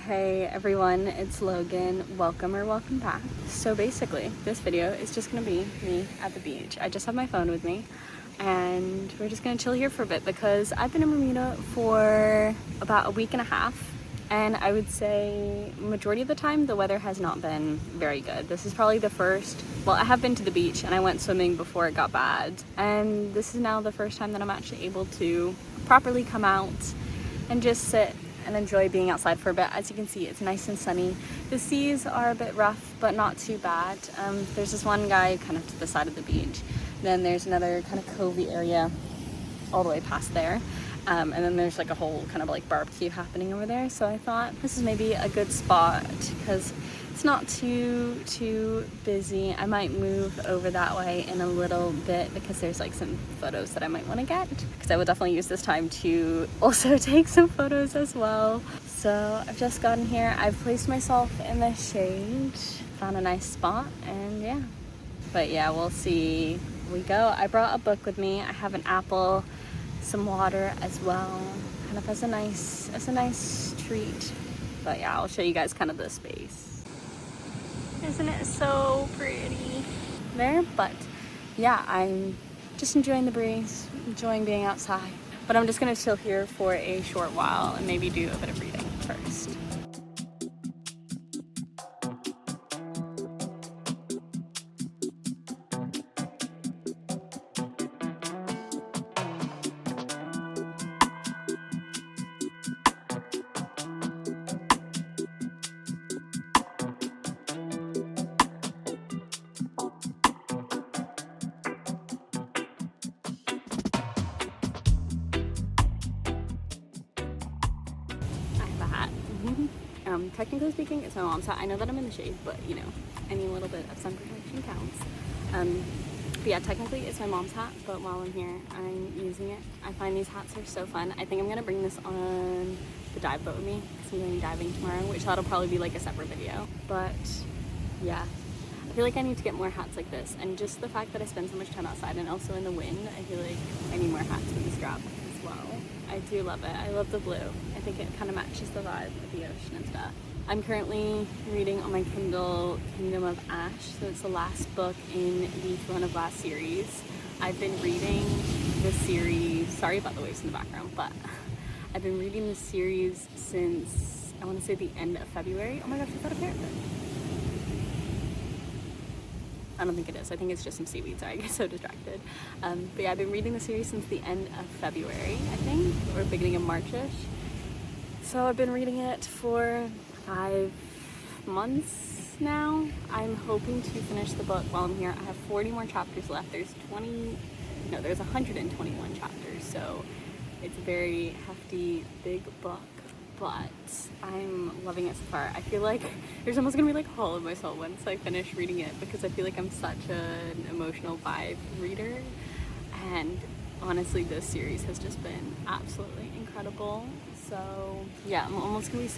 Hey everyone, it's Logan. Welcome back. So basically, this video is just gonna be me at the beach. I just have my phone with me and we're just gonna chill here for a bit because I've been in Bermuda for about a week and a half, and I would say majority of the time the weather has not been very good. This is probably the first, well, I have been to the beach and I went swimming before it got bad, and this is now the first time that I'm actually able to properly come out and just sit and enjoy being outside for a bit. As you can see, it's nice and sunny. The seas are a bit rough, but not too bad. There's this one guy kind of to the side of the beach. Then there's another kind of covey area all the way past there. And then there's like a whole kind of like barbecue happening over there. So I thought this is maybe a good spot because it's not too busy. I might move over that way in a little bit because there's like some photos that I might want to get, because I will definitely use this time to also take some photos as well. So I've just gotten here. I've placed myself in the shade, found a nice spot, and yeah. But yeah, we'll see we go. I brought a book with me. I have an apple, some water as well, kind of as a nice treat. But yeah, I'll show you guys kind of the space. Isn't it so pretty there? But yeah, I'm just enjoying the breeze, enjoying being outside. But I'm just gonna chill here for a short while and maybe do a bit of reading first. Technically speaking, it's my mom's hat. I know that I'm in the shade, but you know, any little bit of sun protection counts. But yeah, technically it's my mom's hat, but while I'm here, I'm using it. I find these hats are so fun. I think I'm gonna bring this on the dive boat with me because I'm going diving tomorrow, which that'll probably be like a separate video. But yeah, I feel like I need to get more hats like this, and just the fact that I spend so much time outside and also in the wind, I feel like I need more hats with this strap as well. I do love it. I love the blue. I think it kind of matches the vibe of the ocean and stuff. I'm currently reading on my Kindle Kingdom of Ash, so it's the last book in the Throne of Glass series. I've been reading the series, sorry about the waves in the background, but I've been reading the series since, I want to say the end of February. Oh my gosh, is that a parrot? I don't think it is. I think it's just some seaweed. Sorry, I get so distracted. But yeah, I've been reading the series since the end of February, I think, or beginning of March-ish. So I've been reading it for 5 months now. I'm hoping to finish the book while I'm here. I have 40 more chapters left. There's 121 chapters, so it's a very hefty, big book, but I'm loving it so far. I feel like there's almost gonna be like a hole in my soul once I finish reading it, because I feel like I'm such an emotional vibe reader, and honestly this series has just been absolutely incredible. So yeah, I'm almost gonna be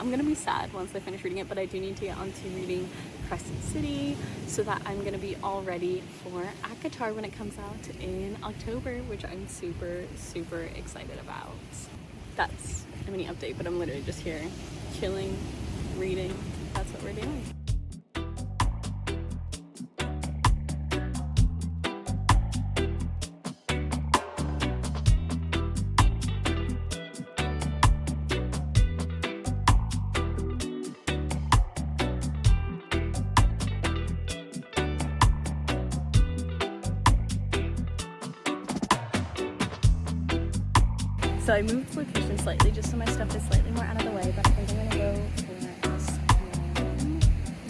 I'm gonna be sad once I finish reading it, but I do need to get onto reading Crescent City so that I'm gonna be all ready for ACOTAR when it comes out in October, which I'm super excited about. That's a mini update, but I'm literally just here chilling, reading. That's what we're doing. So I moved location slightly just so my stuff is slightly more out of the way, but I think I'm gonna go for a swim.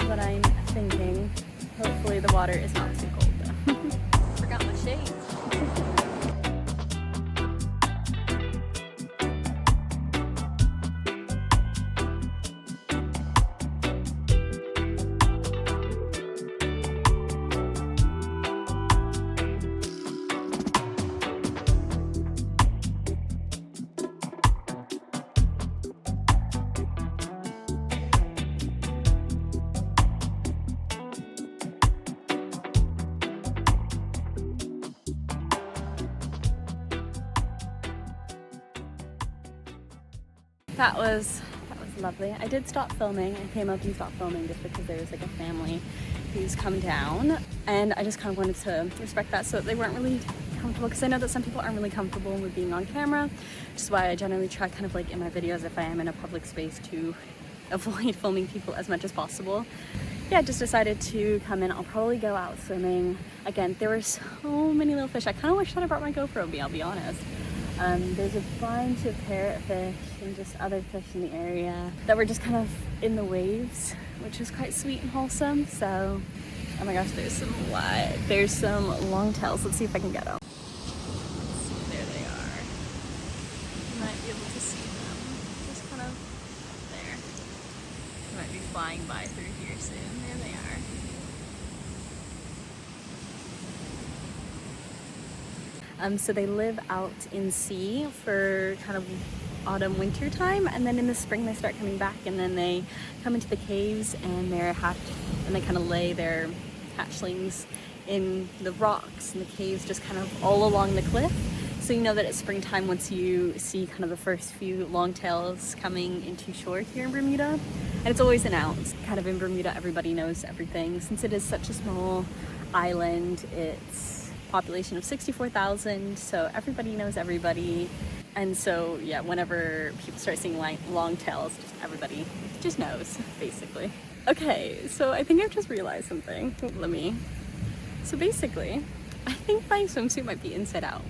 But I'm thinking, hopefully the water is not too cold though. Forgot my shades. That was lovely. I did stop filming. I came up and stopped filming just because there was like a family who's come down, and I just kind of wanted to respect that so that they weren't really comfortable, because I know that some people aren't really comfortable with being on camera, which is why I generally try kind of like in my videos, if I am in a public space, to avoid filming people as much as possible. Yeah, I just decided to come in. I'll probably go out swimming. Again, there were so many little fish. I kind of wish that I brought my GoPro with me, I'll be honest. There's a bunch of parrotfish and just other fish in the area that were just kind of in the waves, which was quite sweet and wholesome. So, oh my gosh, there's some longtails. Let's see if I can get them. There they are. You might be able to see them. Just kind of there. They might be flying by through here soon. There they are. So they live out in sea for kind of autumn, winter time, and then in the spring they start coming back, and then they come into the caves and they're hatched, and they kind of lay their hatchlings in the rocks and the caves just kind of all along the cliff. So you know that it's springtime once you see kind of the first few longtails coming into shore here in Bermuda. And it's always announced, kind of in Bermuda, everybody knows everything. Since it is such a small island, it's population of 64,000, so everybody knows everybody. And so yeah, whenever people start seeing longtails, just everybody just knows, basically. Okay, so I think I've just realized something. So basically, I think my swimsuit might be inside out.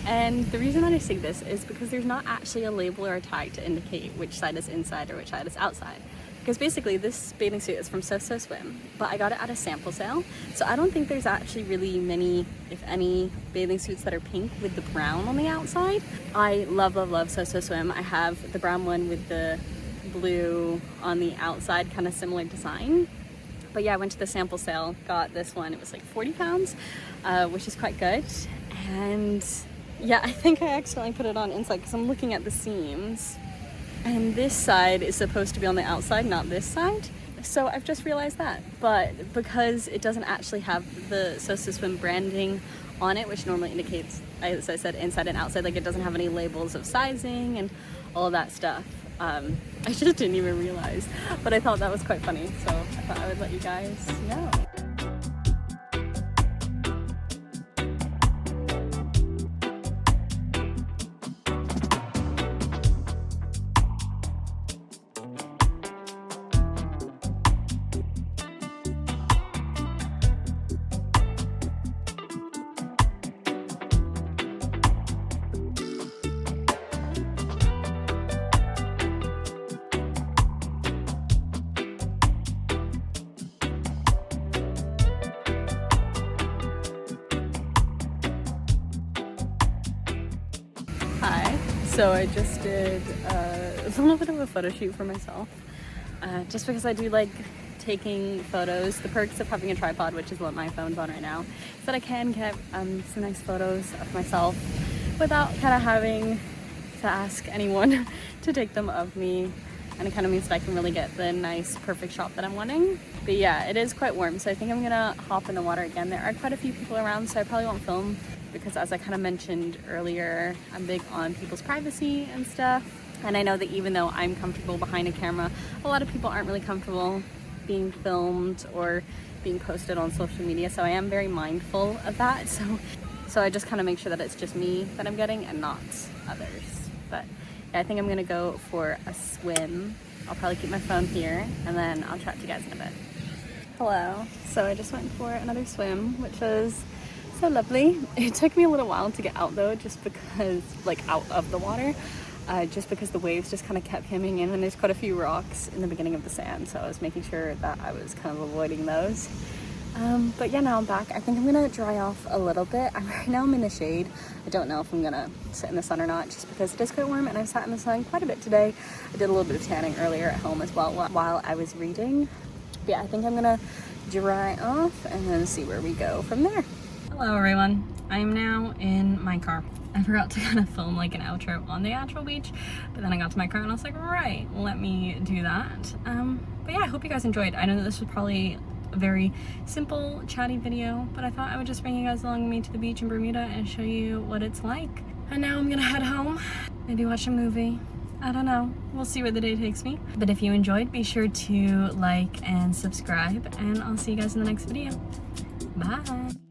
And the reason that I say this is because there's not actually a label or a tag to indicate which side is inside or which side is outside. Because basically this bathing suit is from So Swim, but I got it at a sample sale. So I don't think there's actually really many, if any, bathing suits that are pink with the brown on the outside. I love, love, love So Swim. I have the brown one with the blue on the outside, kind of similar design. But yeah, I went to the sample sale, got this one. It was like 40 pounds, which is quite good. And yeah, I think I accidentally put it on inside because I'm looking at the seams. And this side is supposed to be on the outside, not this side. So I've just realized that. But because it doesn't actually have the So Swim branding on it, which normally indicates, as I said, inside and outside, like it doesn't have any labels of sizing and all of that stuff. I just didn't even realize. But I thought that was quite funny, so I thought I would let you guys know. So I just did a little bit of a photo shoot for myself, just because I do like taking photos. The perks of having a tripod, which is what my phone's on right now, is that I can get some nice photos of myself without kind of having to ask anyone to take them of me. And it kind of means that I can really get the nice, perfect shot that I'm wanting. But yeah, it is quite warm, so I think I'm gonna hop in the water again. There are quite a few people around, so I probably won't film, because as I kind of mentioned earlier, I'm big on people's privacy and stuff. And I know that even though I'm comfortable behind a camera, a lot of people aren't really comfortable being filmed or being posted on social media. So I am very mindful of that. So I just kind of make sure that it's just me that I'm getting and not others. But yeah, I think I'm gonna go for a swim. I'll probably keep my phone here and then I'll chat to you guys in a bit. Hello. So I just went for another swim, which was so lovely. It took me a little while to get out though, just because, like, out of the water, just because the waves just kind of kept coming in, and there's quite a few rocks in the beginning of the sand, so I was making sure that I was kind of avoiding those. But yeah, now I'm back. I think I'm gonna dry off a little bit. Right now I'm in the shade. I don't know if I'm gonna sit in the sun or not, just because it is quite warm, and I've sat in the sun quite a bit today. I did a little bit of tanning earlier at home as well while I was reading. But yeah, I think I'm gonna dry off and then see where we go from there. Hello everyone, I am now in my car. I forgot to kind of film like an outro on the actual beach, but then I got to my car and I was like, right, let me do that. But yeah, I hope you guys enjoyed. I know that this was probably a very simple, chatty video, but I thought I would just bring you guys along with me to the beach in Bermuda and show you what it's like. And now I'm gonna head home, maybe watch a movie, I don't know. We'll see where the day takes me. But if you enjoyed, be sure to like and subscribe, and I'll see you guys in the next video. Bye.